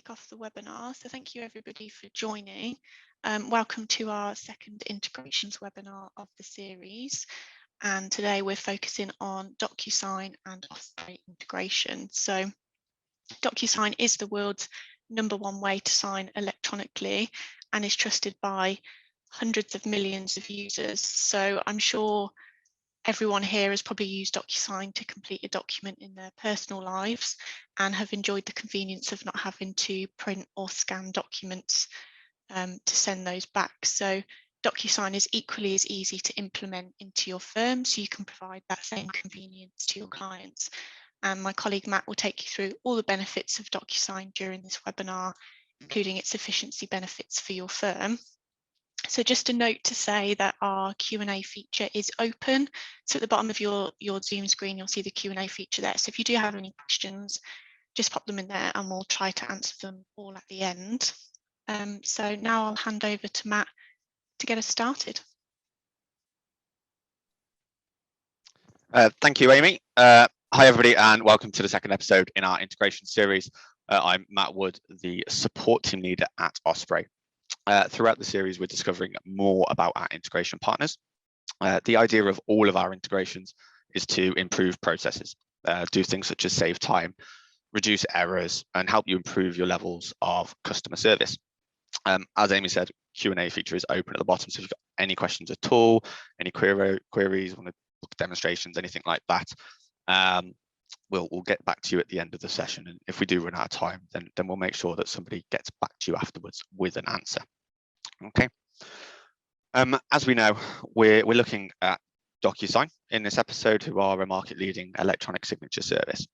kick off the webinar. So thank you everybody for joining. Welcome to our second integrations webinar of the series. And today we're focusing on DocuSign and Osprey integration. So DocuSign is the world's #1 way to sign electronically and is trusted by hundreds of millions of users. So I'm sure everyone here has probably used DocuSign to complete a document in their personal lives and have enjoyed the convenience of not having to print or scan documents to send those back. So DocuSign is equally as easy to implement into your firm, so you can provide that same convenience to your clients. And my colleague Matt will take you through all the benefits of DocuSign during this webinar, including its efficiency benefits for your firm. So just a note to say that our Q&A feature is open. So at the bottom of your Zoom screen, you'll see the Q&A feature there. So if you do have any questions, just pop them in there and we'll try to answer them all at the end. So now I'll hand over to Matt to get us started. Thank you, Amy. Hi, everybody, and welcome to the second episode in our integration series. I'm Matt Wood, the support team leader at Osprey. Throughout the series, we're discovering more about our integration partners. The idea of all of our integrations is to improve processes, do things such as save time, reduce errors, and help you improve your levels of customer service. As Amy said, Q&A feature is open at the bottom, so if you've got any questions at all, any queries, want to book demonstrations, anything like that, we'll get back to you at the end of the session. And if we do run out of time, then we'll make sure that somebody gets back to you afterwards with an answer. Okay. As we know, we're looking at DocuSign in this episode, who are a market-leading electronic signature service.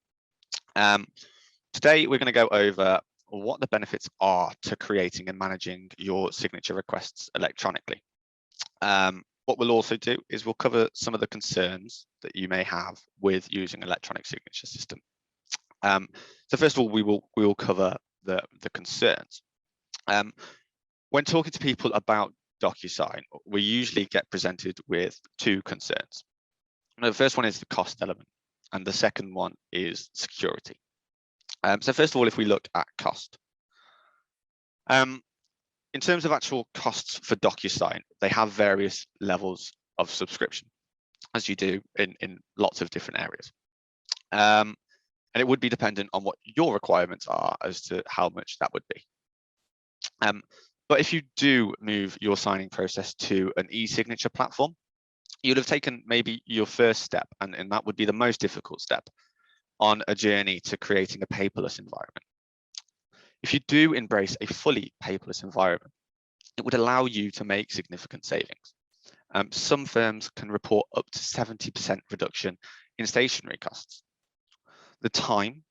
Today, we're going to go over what the benefits are to creating and managing your signature requests electronically. What we'll also do is we'll cover some of the concerns that you may have with using an electronic signature system. So first of all, we will cover the concerns. When talking to people about DocuSign, we usually get presented with two concerns. The first one is the cost element, and the second one is security. So first of all, if we look at cost, in terms of actual costs for DocuSign, they have various levels of subscription, as you do in lots of different areas. And it would be dependent on what your requirements are as to how much that would be. But if you do move your signing process to an eSignature platform, you'd have taken maybe your first step, and that would be the most difficult step on a journey to creating a paperless environment. If you do embrace a fully paperless environment, it would allow you to make significant savings. Some firms can report up to 70% reduction in stationery costs. The time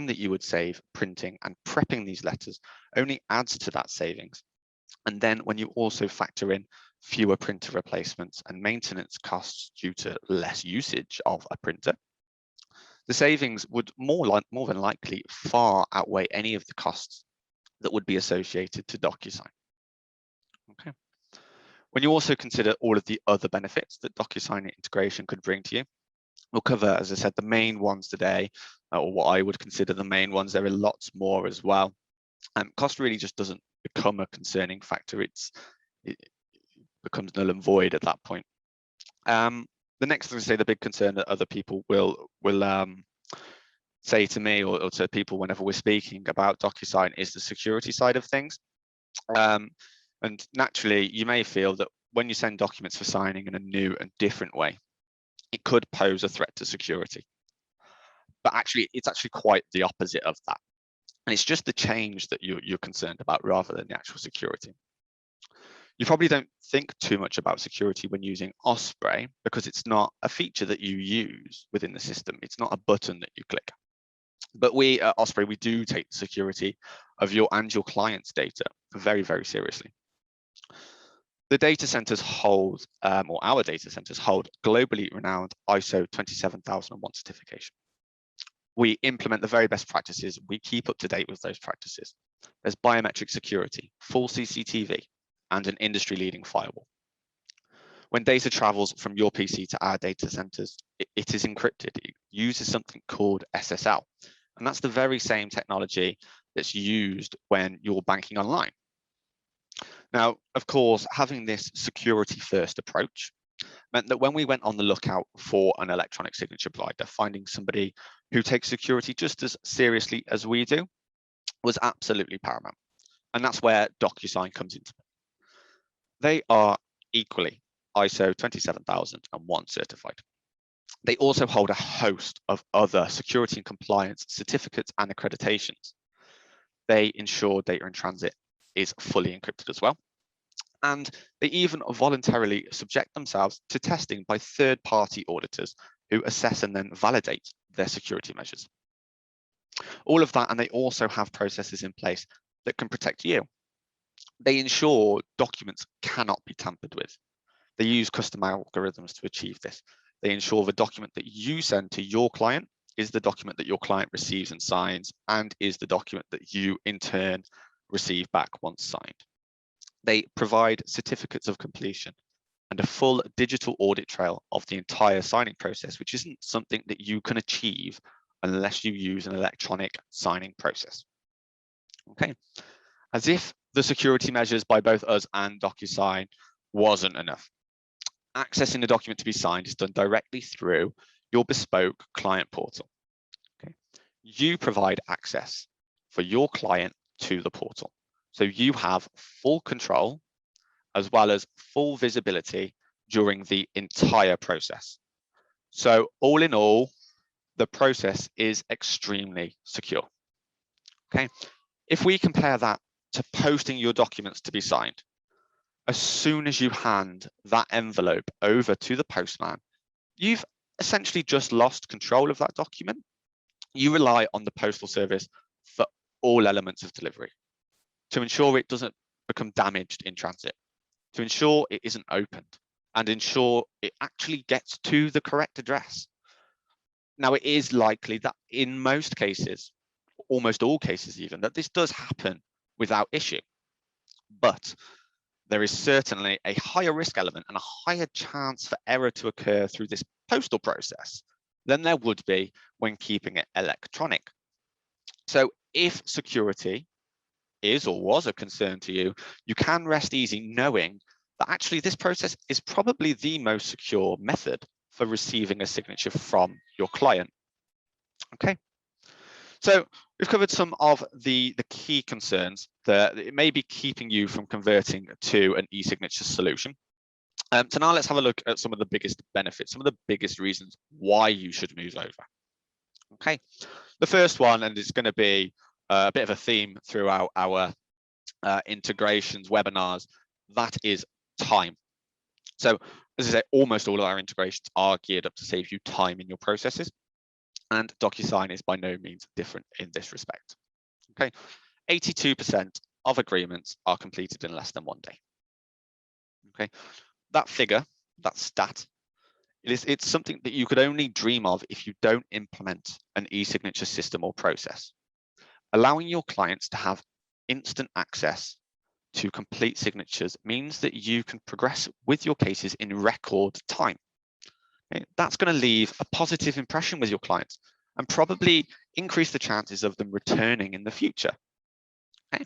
that you would save printing and prepping these letters only adds to that savings. And then when you also factor in fewer printer replacements and maintenance costs due to less usage of a printer, the savings would more than likely far outweigh any of the costs that would be associated to DocuSign. Okay. When you also consider all of the other benefits that DocuSign integration could bring to you, we'll cover, as I said, the main ones today, or what I would consider the main ones. There are lots more as well. Cost really just doesn't become a concerning factor. It becomes null and void at that point. The next thing to say, the big concern that other people will say to me or to people whenever we're speaking about DocuSign is the security side of things. And naturally, you may feel that when you send documents for signing in a new and different way, it could pose a threat to security. But actually, it's actually quite the opposite of that. And it's just the change that you're concerned about rather than the actual security. You probably don't think too much about security when using Osprey because it's not a feature that you use within the system. It's not a button that you click. But we at Osprey, we do take the security of your and your client's data very, very seriously. The data centers hold, or our data centers hold, globally renowned ISO 27001 certification. We implement the very best practices. We keep up to date with those practices. There's biometric security, full CCTV, and an industry-leading firewall. When data travels from your PC to our data centers, it is encrypted. It uses something called SSL, and that's the very same technology that's used when you're banking online. Now, of course, having this security first approach meant that when we went on the lookout for an electronic signature provider, finding somebody who takes security just as seriously as we do was absolutely paramount. And that's where DocuSign comes into play. They are equally ISO 27001 certified. They also hold a host of other security and compliance certificates and accreditations. They ensure data in transit is fully encrypted as well. And they even voluntarily subject themselves to testing by third-party auditors who assess and then validate their security measures. All of that, and they also have processes in place that can protect you. They ensure documents cannot be tampered with. They use custom algorithms to achieve this. They ensure the document that you send to your client is the document that your client receives and signs, and is the document that you in turn receive back once signed. They provide certificates of completion and a full digital audit trail of the entire signing process, which isn't something that you can achieve unless you use an electronic signing process. Okay, as if the security measures by both us and DocuSign wasn't enough. Accessing the document to be signed is done directly through your bespoke client portal. Okay, you provide access for your client to the portal. So you have full control as well as full visibility during the entire process. So all in all, the process is extremely secure. Okay, if we compare that to posting your documents to be signed, as soon as you hand that envelope over to the postman, you've essentially just lost control of that document. You rely on the postal service for all elements of delivery, to ensure it doesn't become damaged in transit, to ensure it isn't opened, and ensure it actually gets to the correct address. Now, it is likely that in most cases, almost all cases even, that this does happen without issue. But there is certainly a higher risk element and a higher chance for error to occur through this postal process than there would be when keeping it electronic. So if security is or was a concern to you, you can rest easy knowing that actually this process is probably the most secure method for receiving a signature from your client. Okay, so we've covered some of the key concerns that it may be keeping you from converting to an eSignature solution. So now let's have a look at some of the biggest benefits, some of the biggest reasons why you should move over. Okay, the first one, and it's going to be a bit of a theme throughout our integrations webinars, that is time. So as I say, almost all of our integrations are geared up to save you time in your processes, and DocuSign is by no means different in this respect. Okay, 82% of agreements are completed in less than 1 day. Okay, that figure, that stat, it's something that you could only dream of if you don't implement an e-signature system or process. Allowing your clients to have instant access to complete signatures means that you can progress with your cases in record time. Okay, that's going to leave a positive impression with your clients and probably increase the chances of them returning in the future. Okay,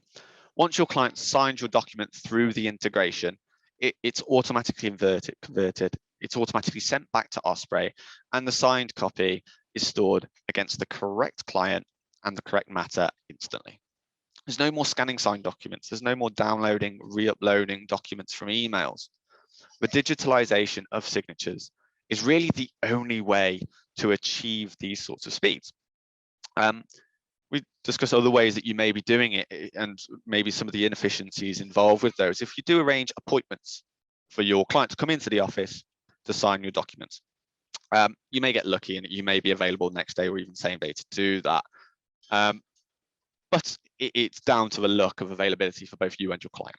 once your client signs your document through the integration, it's automatically converted, it's automatically sent back to Osprey, and the signed copy is stored against the correct client and the correct matter instantly. There's no more scanning signed documents. There's no more downloading, re-uploading documents from emails. The digitalization of signatures is really the only way to achieve these sorts of speeds. We discussed other ways that you may be doing it and maybe some of the inefficiencies involved with those. If you do arrange appointments for your client to come into the office to sign your documents, you may get lucky and you may be available next day or even same day to do that. But it's down to the luck of availability for both you and your client.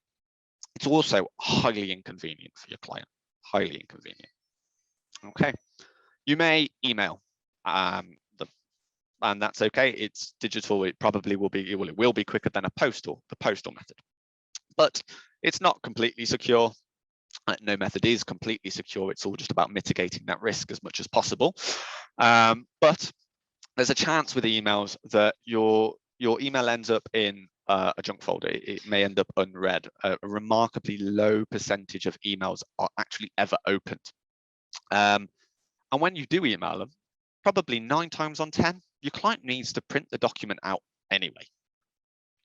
It's also highly inconvenient for your client, highly inconvenient. Okay, you may email, and that's okay. It's digital. It probably will be. It will be quicker than the postal method, but it's not completely secure. No method is completely secure. It's all just about mitigating that risk as much as possible. But there's a chance with emails that your your email ends up in a junk folder. It may end up unread. A remarkably low percentage of emails are actually ever opened. And when you do email them, probably 9 times on 10, your client needs to print the document out anyway.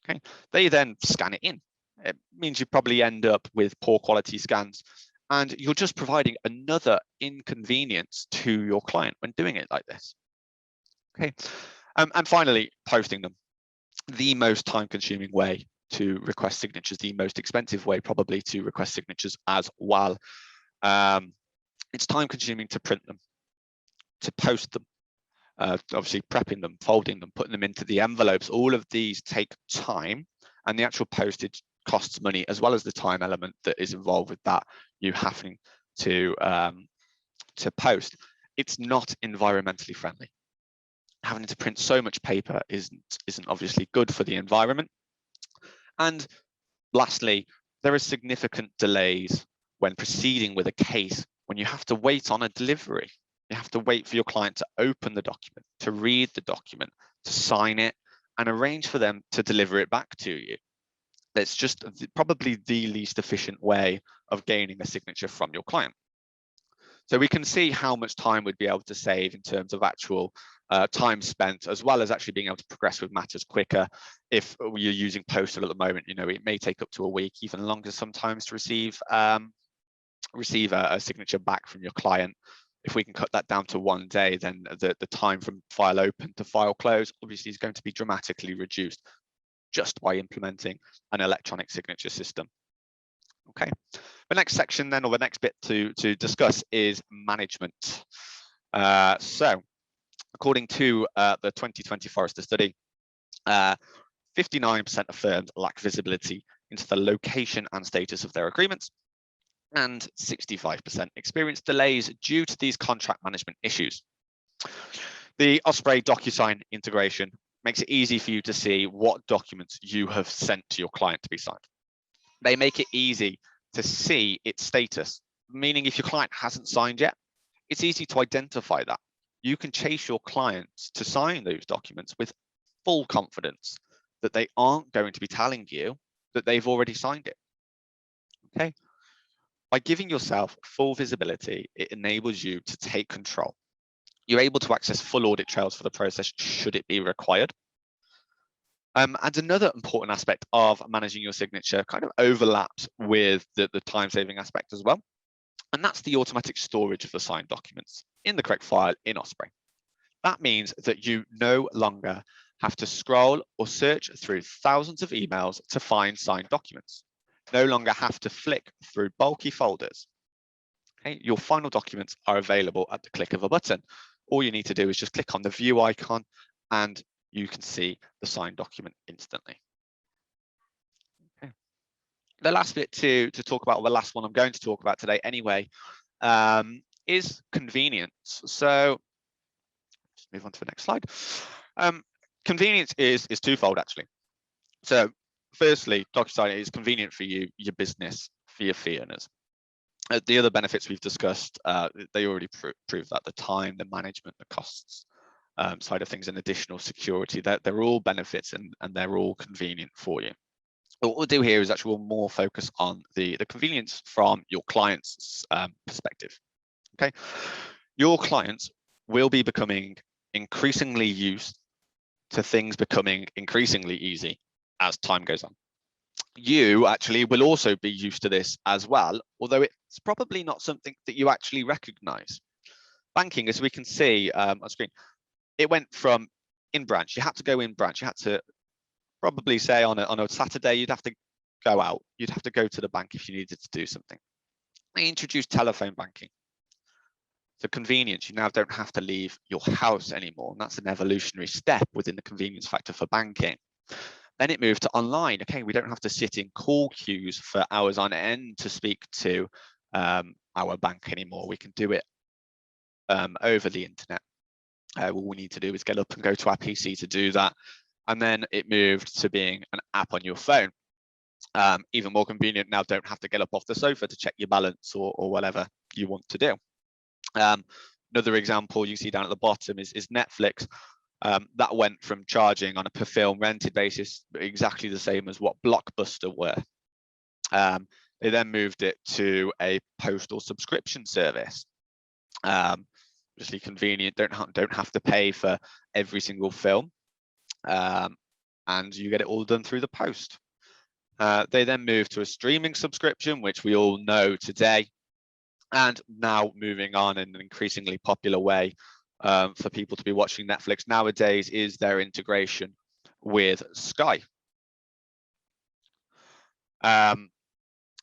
Okay, they then scan it in. It means you probably end up with poor quality scans, and you're just providing another inconvenience to your client when doing it like this. Okay, and finally, posting them. The most time-consuming way to request signatures, the most expensive way probably to request signatures as well. It's time-consuming to print them, to post them, obviously prepping them, folding them, putting them into the envelopes. All of these take time, and the actual postage costs money, as well as the time element that is involved with that, you having to post. It's not environmentally friendly. Having to print so much paper isn't obviously good for the environment. And lastly, there are significant delays when proceeding with a case, when you have to wait on a delivery. You have to wait for your client to open the document, to read the document, to sign it, and arrange for them to deliver it back to you. That's just probably the least efficient way of gaining a signature from your client. So we can see how much time we'd be able to save in terms of actual time spent, as well as actually being able to progress with matters quicker. If you're using postal at the moment, it may take up to a week, even longer sometimes, to receive a signature back from your client. If we can cut that down to 1 day, then the time from file open to file close obviously is going to be dramatically reduced just by implementing an electronic signature system. Okay, the next section then, or the next bit to discuss, is management. So according to the 2020 Forrester study, 59% of firms lack visibility into the location and status of their agreements, and 65% experience delays due to these contract management issues. The Osprey DocuSign integration makes it easy for you to see what documents you have sent to your client to be signed. They make it easy to see its status, meaning if your client hasn't signed yet, it's easy to identify that. You can chase your clients to sign those documents with full confidence that they aren't going to be telling you that they've already signed it. Okay. By giving yourself full visibility, it enables you to take control. You're able to access full audit trails for the process should it be required. And another important aspect of managing your signature kind of overlaps with the time-saving aspect as well. And that's the automatic storage of the signed documents in the correct file in Osprey. That means that you no longer have to scroll or search through thousands of emails to find signed documents. No longer have to flick through bulky folders. Okay, your final documents are available at the click of a button. All you need to do is just click on the view icon and you can see the signed document instantly. Okay. The last bit to talk about, or the last one I'm going to talk about today anyway, is convenience. So just move on to the next slide. Convenience is twofold actually. So firstly, DocuSign is convenient for you, your business, for your fee earners. The other benefits we've discussed, they already prove that: the time, the management, the costs side of things, and additional security. They're all benefits and they're all convenient for you. What we'll do here is actually we'll more focus on the convenience from your client's perspective. Okay, your clients will be becoming increasingly used to things becoming increasingly easy as time goes on. You actually will also be used to this as well, although it's probably not something that you actually recognize. Banking, as we can see on screen, it went from in branch. You had to go in branch. You had to probably say on a Saturday, you'd have to go out. You'd have to go to the bank if you needed to do something. They introduced telephone banking. So convenience, you now don't have to leave your house anymore. And that's an evolutionary step within the convenience factor for banking. Then it moved to online. Okay, we don't have to sit in call queues for hours on end to speak to our bank anymore. We can do it over the internet. All we need to do is get up and go to our PC to do that. And then it moved to being an app on your phone. Even more convenient now, don't have to get up off the sofa to check your balance or whatever you want to do. Another example you see down at the bottom is Netflix. That went from charging on a per film rented basis, exactly the same as what Blockbuster were. They then moved it to a postal subscription service. Obviously convenient, don't have to pay for every single film, and you get it all done through the post. They then moved to a streaming subscription, which we all know today, and now moving on in an increasingly popular way for people to be watching Netflix nowadays is their integration with Sky.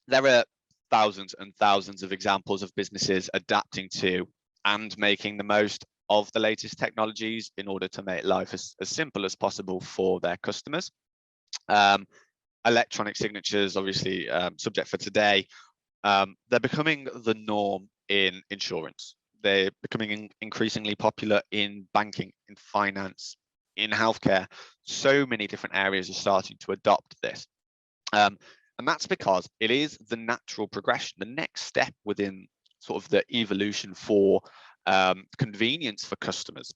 There are thousands and thousands of examples of businesses adapting to and making the most of the latest technologies in order to make life as simple as possible for their customers. Electronic signatures, obviously, subject for today, they're becoming the norm in insurance. They're becoming increasingly popular in banking, in finance, in healthcare. So many different areas are starting to adopt this. And that's because it is the natural progression, the next step within sort of the evolution for convenience for customers.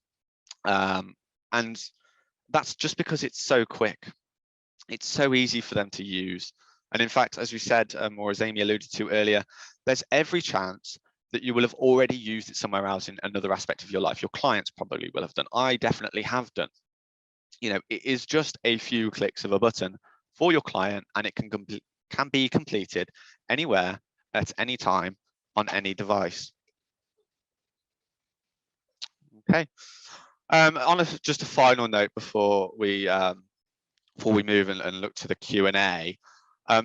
And that's just because it's so quick. It's so easy for them to use. And in fact, as we said, or as Amy alluded to earlier, there's every chance that you will have already used it somewhere else in another aspect of your life. Your clients probably will have done. I definitely have done. You know, it is just a few clicks of a button for your client, and it can be completed anywhere at any time on any device. Okay. On just a final note before we move and look to the Q&A,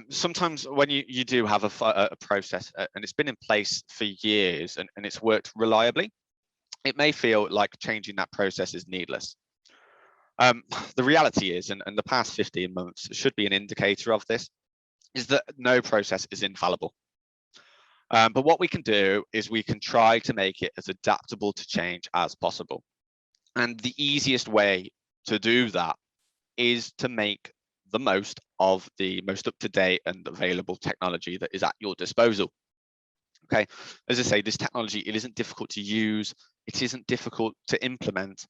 sometimes when you do have a process and it's been in place for years and it's worked reliably, it may feel like changing that process is needless. The reality is, and the past 15 months should be an indicator of this, is that no process is infallible. But what we can do is we can try to make it as adaptable to change as possible. And the easiest way to do that is to make the most of the most up-to-date and available technology that is at your disposal. Okay, as I say, this technology, it isn't difficult to use, it isn't difficult to implement,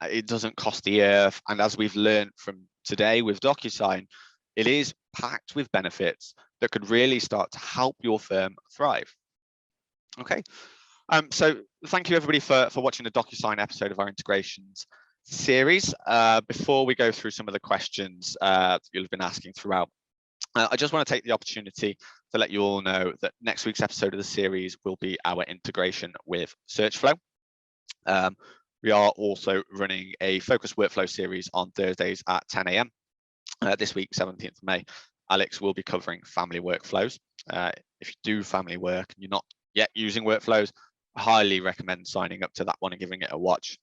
it doesn't cost the earth, and as we've learned from today with DocuSign, it is packed with benefits that could really start to help your firm thrive. Okay, so thank you everybody for watching the DocuSign episode of our integrations series. Before we go through some of the questions you'll have been asking throughout, I just want to take the opportunity to let you all know that next week's episode of the series will be our integration with Searchflow. We are also running a focused workflow series on Thursdays at 10 a.m. This week, 17th of May, Alex will be covering family workflows. If you do family work and you're not yet using workflows, I highly recommend signing up to that one and giving it a watch.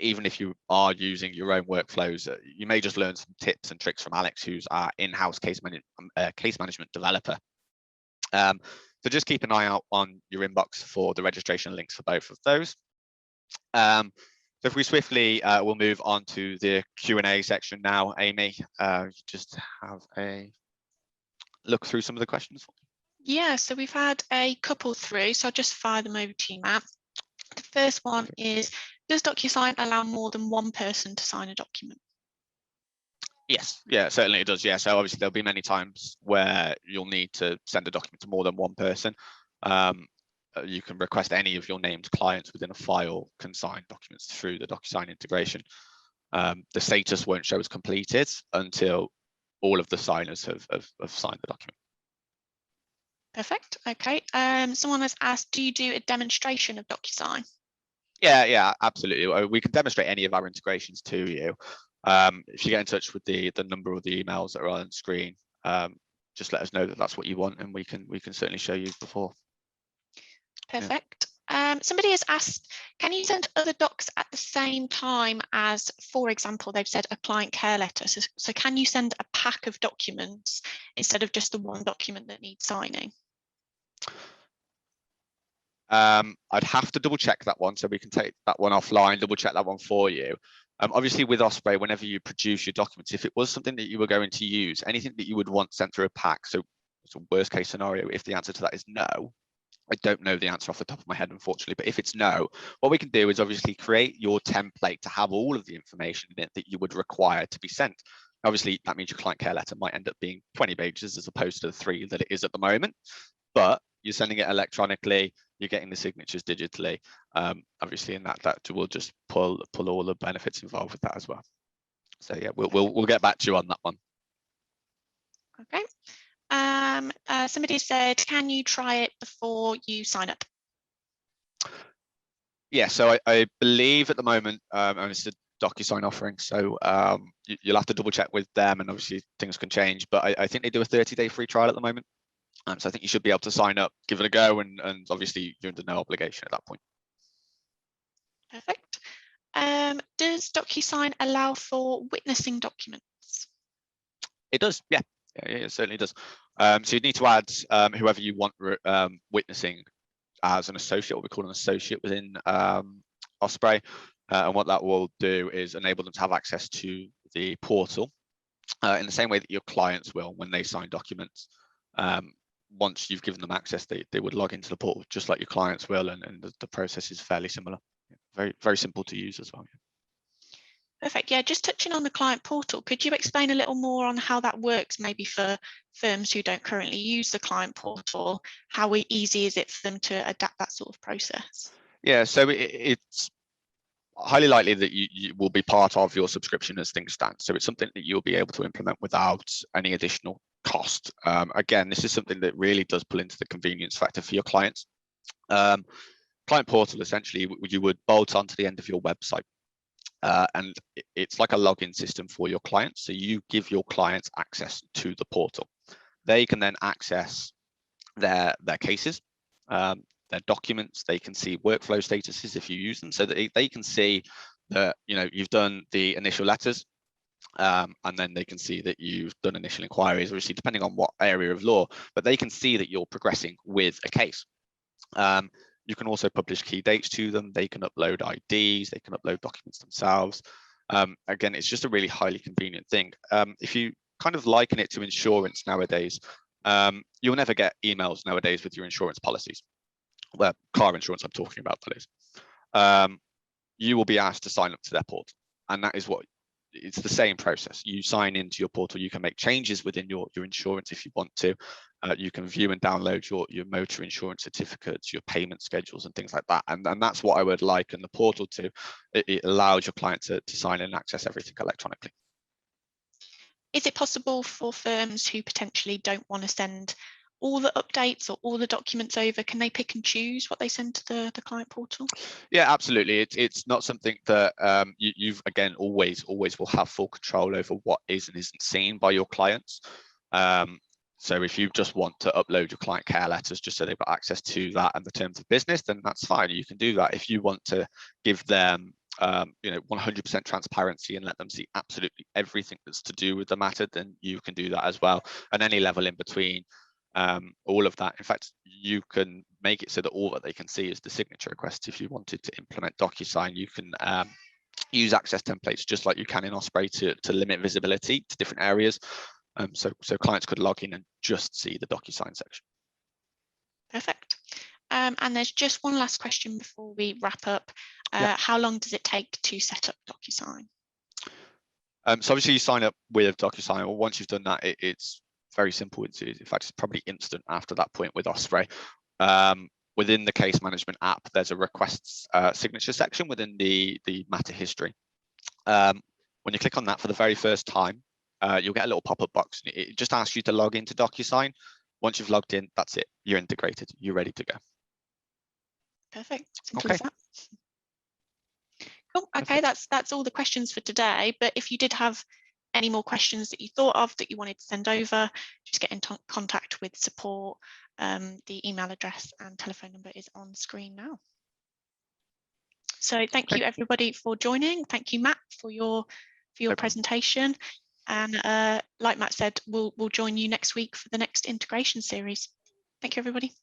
Even if you are using your own workflows, you may just learn some tips and tricks from Alex, who's our in-house case management developer. So just keep an eye out on your inbox for the registration links for both of those. So if we swiftly we'll move on to the Q&A section now. Amy, just have a look through some of the questions. Yeah, so we've had a couple through, so I'll just fire them over to you, Matt. The first one is, does DocuSign allow more than one person to sign a document? Yes, yeah, certainly it does. Yeah, so obviously there'll be many times where you'll need to send a document to more than one person. You can request any of your named clients within a file can sign documents through the DocuSign integration. The status won't show as completed until all of the signers have signed the document. Perfect. Okay. Someone has asked, do you do a demonstration of DocuSign? Yeah, absolutely. We can demonstrate any of our integrations to you. If you get in touch with the number of the emails that are on screen, just let us know that that's what you want, and we can certainly show you before. Perfect. Yeah. Somebody has asked, can you send other docs at the same time as, for example, they've said a client care letter? So can you send a pack of documents instead of just the one document that needs signing? I'd have to double check that one, so we can take that one offline, double check that one for you. Obviously with Osprey, whenever you produce your documents, if it was something that you were going to use, anything that you would want sent through a pack, so it's a worst case scenario, if the answer to that is no, I don't know the answer off the top of my head, unfortunately, but if it's no, what we can do is obviously create your template to have all of the information in it that you would require to be sent. Obviously, that means your client care letter might end up being 20 pages as opposed to the 3 that it is at the moment, but you're sending it electronically, you're getting the signatures digitally, obviously, and that will just pull all the benefits involved with that as well. So yeah, we'll get back to you on that one. Okay. Somebody said, can you try it before you sign up? Yeah, so I believe at the moment, and it's a DocuSign offering, so you'll have to double check with them, and obviously things can change, but I think they do a 30-day free trial at the moment. So I think you should be able to sign up, give it a go, and obviously you're under no obligation at that point. Perfect. Does DocuSign allow for witnessing documents? It does, yeah, it certainly does. So you need to add whoever you want witnessing as an associate, what we call an associate within Osprey. And what that will do is enable them to have access to the portal in the same way that your clients will when they sign documents. Once you've given them access, they would log into the portal just like your clients will, and the process is fairly similar. Very, very simple to use as well. Perfect. Yeah, just touching on the client portal, could you explain a little more on how that works, maybe for firms who don't currently use the client portal? How easy is it for them to adapt that sort of process? Yeah, so it's highly likely that you will be part of your subscription as things stand. So it's something that you'll be able to implement without any additional cost. Again, this is something that really does pull into the convenience factor for your clients. Client portal, essentially, you would bolt onto the end of your website. And it's like a login system for your clients. So you give your clients access to the portal. They can then access their cases, their documents. They can see workflow statuses if you use them, so that they can see that you've done the initial letters, and then they can see that you've done initial inquiries, obviously depending on what area of law, but they can see that you're progressing with a case. You can also publish key dates to them. They can upload IDs, they can upload documents themselves. Again, it's just a really highly convenient thing. If you kind of liken it to insurance nowadays, you'll never get emails nowadays with your insurance policies. Well, car insurance I'm talking about, that is. You will be asked to sign up to their portal, and that is what it's the same process. You sign into your portal, you can make changes within your insurance if you want to. You can view and download your motor insurance certificates, your payment schedules, and things like that. And that's what I would liken the portal to. It allows your client to sign in and access everything electronically. Is it possible for firms who potentially don't want to send all the updates or all the documents over, can they pick and choose what they send to the client portal? Yeah, absolutely. It's not something that you've, again, always will have full control over what is and isn't seen by your clients. So if you just want to upload your client care letters just so they've got access to that and the terms of business, then that's fine. You can do that. If you want to give them 100% transparency and let them see absolutely everything that's to do with the matter, then you can do that as well. And any level in between, all of that. In fact, you can make it so that all that they can see is the signature request. If you wanted to implement DocuSign, you can use access templates just like you can in Osprey to limit visibility to different areas. So clients could log in and just see the DocuSign section. Perfect. And there's just one last question before we wrap up. How long does it take to set up DocuSign? So obviously you sign up with DocuSign. Well, once you've done that, it's very simple. In fact, it's probably instant after that point with Osprey. Within the case management app, there's a requests signature section within the matter history. When you click on that for the very first time, you'll get a little pop-up box. It just asks you to log into DocuSign. Once you've logged in, that's it. You're integrated. You're ready to go. Perfect. Simple as that. Cool. Okay, that's all the questions for today. But if you did have any more questions that you thought of that you wanted to send over, just get in contact with support. The email address and telephone number is on screen now. So thank you everybody for joining. Thank you, Matt, for your presentation. And like Matt said, we'll join you next week for the next integration series. Thank you, everybody.